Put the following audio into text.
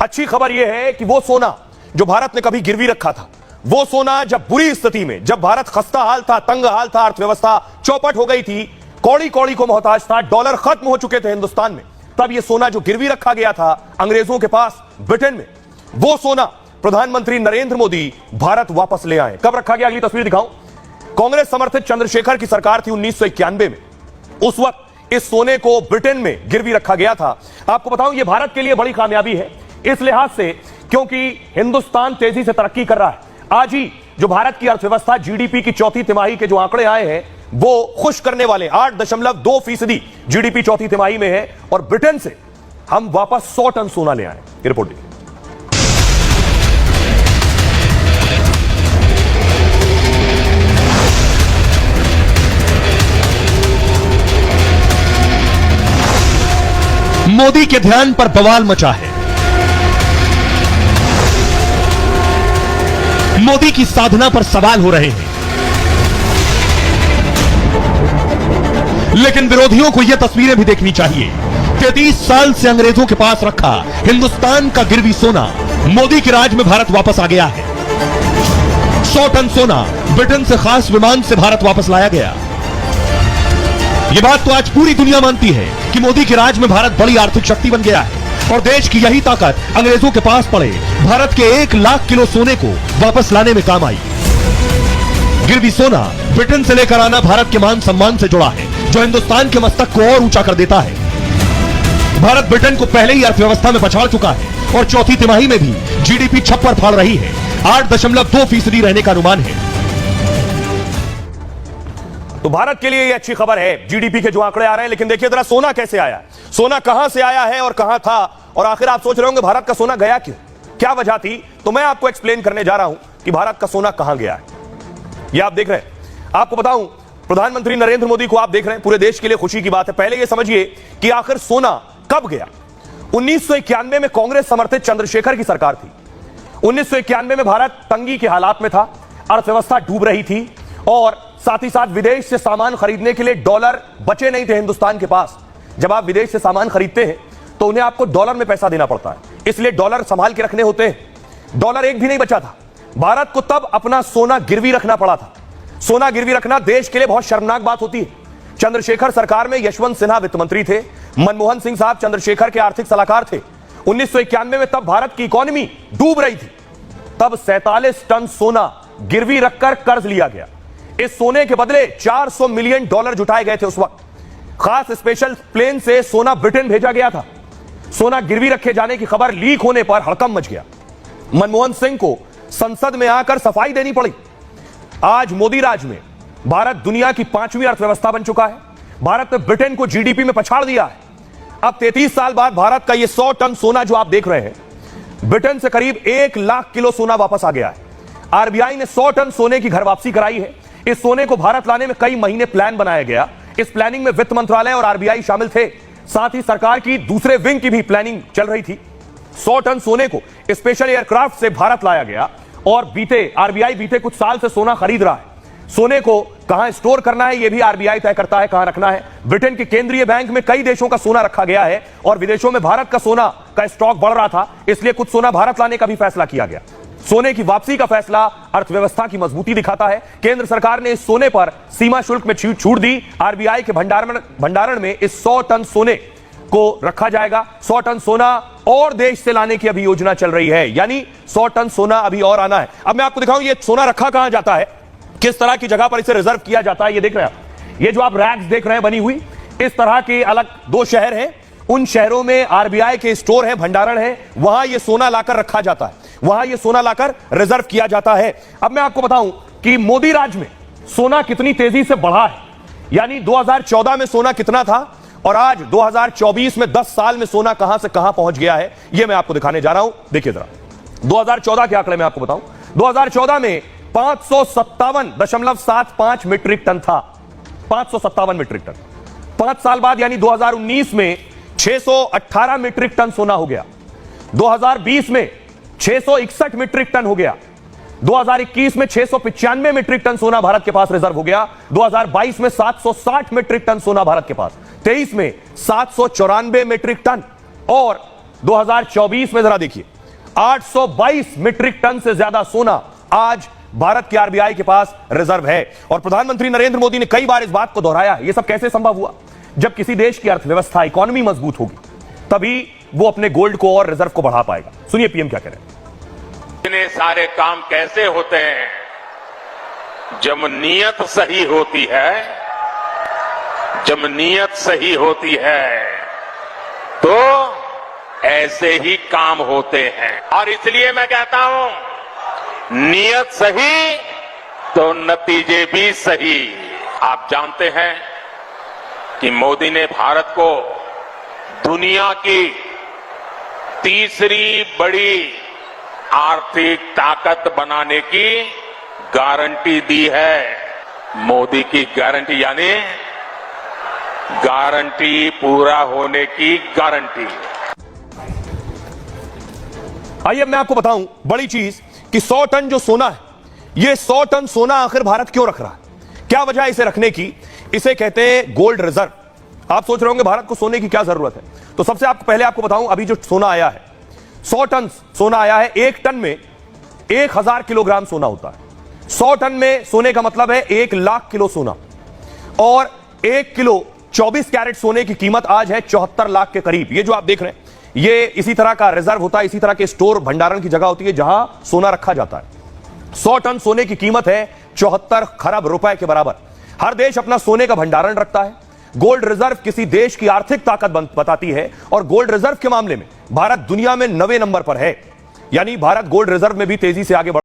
अच्छी खबर यह है कि वो सोना जो भारत ने कभी गिरवी रखा था, वो सोना जब बुरी स्थिति में, जब भारत खस्ता हाल था, तंग हाल था, अर्थव्यवस्था चौपट हो गई थी, कौड़ी कौड़ी को मोहताज था, डॉलर खत्म हो चुके थे हिंदुस्तान में, तब ये सोना जो गिरवी रखा गया था अंग्रेजों के पास ब्रिटेन में, वो सोना प्रधानमंत्री नरेंद्र मोदी भारत वापस ले आए। कब रखा गया, अगली तस्वीर दिखाऊं। कांग्रेस समर्थित चंद्रशेखर की सरकार थी 1991 में, उस वक्त इस सोने को ब्रिटेन में गिरवी रखा गया था। आपको बताऊं यह भारत के लिए बड़ी कामयाबी है इस लिहाज से क्योंकि हिंदुस्तान तेजी से तरक्की कर रहा है। आज ही जो भारत की अर्थव्यवस्था जीडीपी की चौथी तिमाही के जो आंकड़े आए हैं वो खुश करने वाले, 8.2% जीडीपी चौथी तिमाही में है और ब्रिटेन से हम वापस 100 टन सोना ले आए। रिपोर्ट देखिए। मोदी के ध्यान पर बवाल मचा है। मोदी की साधना पर सवाल हो रहे हैं, लेकिन विरोधियों को यह तस्वीरें भी देखनी चाहिए। 33 साल से अंग्रेजों के पास रखा हिंदुस्तान का गिरवी सोना मोदी के राज में भारत वापस आ गया है। 100 टन सोना ब्रिटेन से खास विमान से भारत वापस लाया गया। यह बात तो आज पूरी दुनिया मानती है कि मोदी के राज में भारत बड़ी आर्थिक शक्ति बन गया है और देश की यही ताकत अंग्रेजों के पास पड़े भारत के 1 लाख किलो सोने को वापस लाने में काम आई। गिरवी सोना ब्रिटेन से लेकर आना भारत के मान सम्मान से जुड़ा है, जो हिंदुस्तान के मस्तक को और ऊंचा कर देता है। भारत ब्रिटेन को पहले ही अर्थव्यवस्था में पछाड़ चुका है और चौथी तिमाही में भी जीडीपी छप्पर फाड़ रही है। 8.2% रहने का अनुमान है। तो भारत के लिए यह अच्छी खबर है, जीडीपी के जो आंकड़े आ रहे हैं। लेकिन देखिए जरा सोना कैसे आया, सोना कहां से आया है और कहां था, और आखिर आप सोच रहे होंगे भारत का सोना गया क्यों, क्या वजह थी। तो मैं आपको एक्सप्लेन करने जा रहा हूं कि भारत का सोना कहां गया है। यह आप देख रहे हैं, आपको बताऊं प्रधानमंत्री नरेंद्र मोदी को आप देख रहे हैं, पूरे देश के लिए खुशी की बात है। पहले यह समझिए कि आखिर सोना कब गया। 1991 में कांग्रेस समर्थित चंद्रशेखर की सरकार थी। 1991 में भारत तंगी के हालात में था, अर्थव्यवस्था डूब रही थी और साथ ही साथ विदेश से सामान खरीदने के लिए डॉलर बचे नहीं थे हिंदुस्तान के पास। जब आप विदेश से सामान खरीदते हैं तो उन्हें आपको डॉलर में पैसा देना पड़ता है, इसलिए डॉलर संभाल के रखने होते हैं। डॉलर एक भी नहीं बचा था। भारत को तब अपना सोना गिरवी रखना पड़ा था। सोना गिरवी रखना देश के लिए बहुत शर्मनाक बात होती है। चंद्रशेखर सरकार में यशवंत सिन्हा वित्त मंत्री थे, मनमोहन सिंह साहब चंद्रशेखर के आर्थिक सलाहकार थे। 1991 में तब भारत की इकोनॉमी डूब रही थी। तब 47 टन सोना गिरवी रखकर कर्ज लिया गया। इस सोने के बदले 400 मिलियन डॉलर जुटाए गए थे। उस वक्त खास स्पेशल प्लेन से सोना ब्रिटेन भेजा गया था। सोना गिरवी रखे जाने की खबर लीक होने पर हड़कंप मच गया। मनमोहन सिंह को संसद में आकर सफाई देनी पड़ी। आज मोदी राज में भारत दुनिया की 5वीं अर्थव्यवस्था बन चुका है। भारत ने ब्रिटेन को जीडीपी में पछाड़ दिया है। अब 33 साल बाद भारत का यह 100 टन सोना जो आप देख रहे हैं, ब्रिटेन से करीब 1 लाख किलो सोना वापस आ गया है। आरबीआई ने 100 टन सोने की घर वापसी कराई है। इस सोने को भारत लाने में कई महीने प्लान बनाया गया। इस प्लानिंग में वित्त मंत्रालय और आरबीआई शामिल थे, साथ ही सरकार की दूसरे विंग की भी प्लानिंग चल रही थी। 100 टन सोने को स्पेशल एयरक्राफ्ट से भारत लाया गया और आरबीआई बीते कुछ साल से सोना खरीद रहा है। सोने को कहां स्टोर करना है यह भी आरबीआई तय करता है, कहां रखना है। ब्रिटेन के केंद्रीय बैंक में कई देशों का सोना रखा गया है और विदेशों में भारत का सोना का स्टॉक बढ़ रहा था, इसलिए कुछ सोना भारत लाने का भी फैसला किया गया। सोने की वापसी का फैसला अर्थव्यवस्था की मजबूती दिखाता है। केंद्र सरकार ने इस सोने पर सीमा शुल्क में छूट दी। आरबीआई के भंडारण में इस 100 टन सोने को रखा जाएगा। 100 टन सोना और देश से लाने की अभी योजना चल रही है, यानी 100 टन सोना अभी और आना है। अब मैं आपको दिखाऊं ये सोना रखा कहां जाता है, किस तरह की जगह पर इसे रिजर्व किया जाता है। ये देख रहे हैं आप, ये जो आप रैक्स देख रहे हैं बनी हुई, इस तरह के अलग 2 शहर हैं। उन शहरों में आरबीआई के स्टोर है, भंडारण है, वहां यह सोना लाकर रखा जाता है, वहां यह सोना लाकर रिजर्व किया जाता है। अब मैं आपको बताऊं कि मोदी राज में सोना कितनी तेजी से बढ़ा है, यानी 2014 में सोना कितना था और आज 2024 में 10 साल में सोना कहां से कहां पहुंच गया है, यह मैं आपको दिखाने जा रहा हूं। देखिए जरा 2014 के आंकड़े मैं आपको बताऊं। 2014 में 557.75 मीट्रिक टन था, 557 मीट्रिक टन। 5 साल बाद यानी 2019 में 618 मीट्रिक टन सोना हो गया। 2020 में 661 मीट्रिक टन हो गया। 2021 में 695 मीट्रिक टन सोना भारत के पास रिजर्व हो गया। 2022 में 760 मीट्रिक टन सोना भारत के पास। 23 में 794 मीट्रिक टन और 2024 में जरा देखिए 822 मीट्रिक टन से ज्यादा सोना आज भारत की आरबीआई के पास रिजर्व है। और प्रधानमंत्री नरेंद्र मोदी ने कई बार इस बात को दोहराया है, यह सब कैसे संभव हुआ? जब किसी देश की अर्थव्यवस्था, इकोनॉमी मजबूत होगी तभी वो अपने गोल्ड को और रिजर्व को बढ़ा पाएगा। सुनिए पीएम क्या कह रहे हैं। इतने सारे काम कैसे होते हैं? जब नीयत सही होती है, जब नीयत सही होती है तो ऐसे ही काम होते हैं। और इसलिए मैं कहता हूं, नीयत सही तो नतीजे भी सही। आप जानते हैं कि मोदी ने भारत को दुनिया की तीसरी बड़ी आर्थिक ताकत बनाने की गारंटी दी है। मोदी की गारंटी यानी गारंटी पूरा होने की गारंटी। आइए मैं आपको बताऊं बड़ी चीज कि 100 टन जो सोना है, ये 100 टन सोना आखिर भारत क्यों रख रहा है? क्या वजह है इसे रखने की? इसे कहते हैं गोल्ड रिजर्व। आप सोच रहे होंगे भारत को सोने की क्या जरूरत है, तो सबसे पहले आपको बताऊं, अभी जो सोना आया है 100 टन सोना आया है। 1 टन में 1000 किलोग्राम सोना होता है। 100 टन में सोने का मतलब है 1 लाख किलो सोना। और 1 किलो 24 कैरेट सोने की कीमत आज है 74 लाख के करीब। ये जो आप देख रहे हैं ये इसी तरह का रिजर्व होता है, इसी तरह के स्टोर भंडारण की जगह होती है जहां सोना रखा जाता है। 100 टन सोने की कीमत है 74 खरब रुपए के बराबर। हर देश अपना सोने का भंडारण रखता है। गोल्ड रिजर्व किसी देश की आर्थिक ताकत बताती है और गोल्ड रिजर्व के मामले में भारत दुनिया में 9वें नंबर पर है। यानी भारत गोल्ड रिजर्व में भी तेजी से आगे बढ़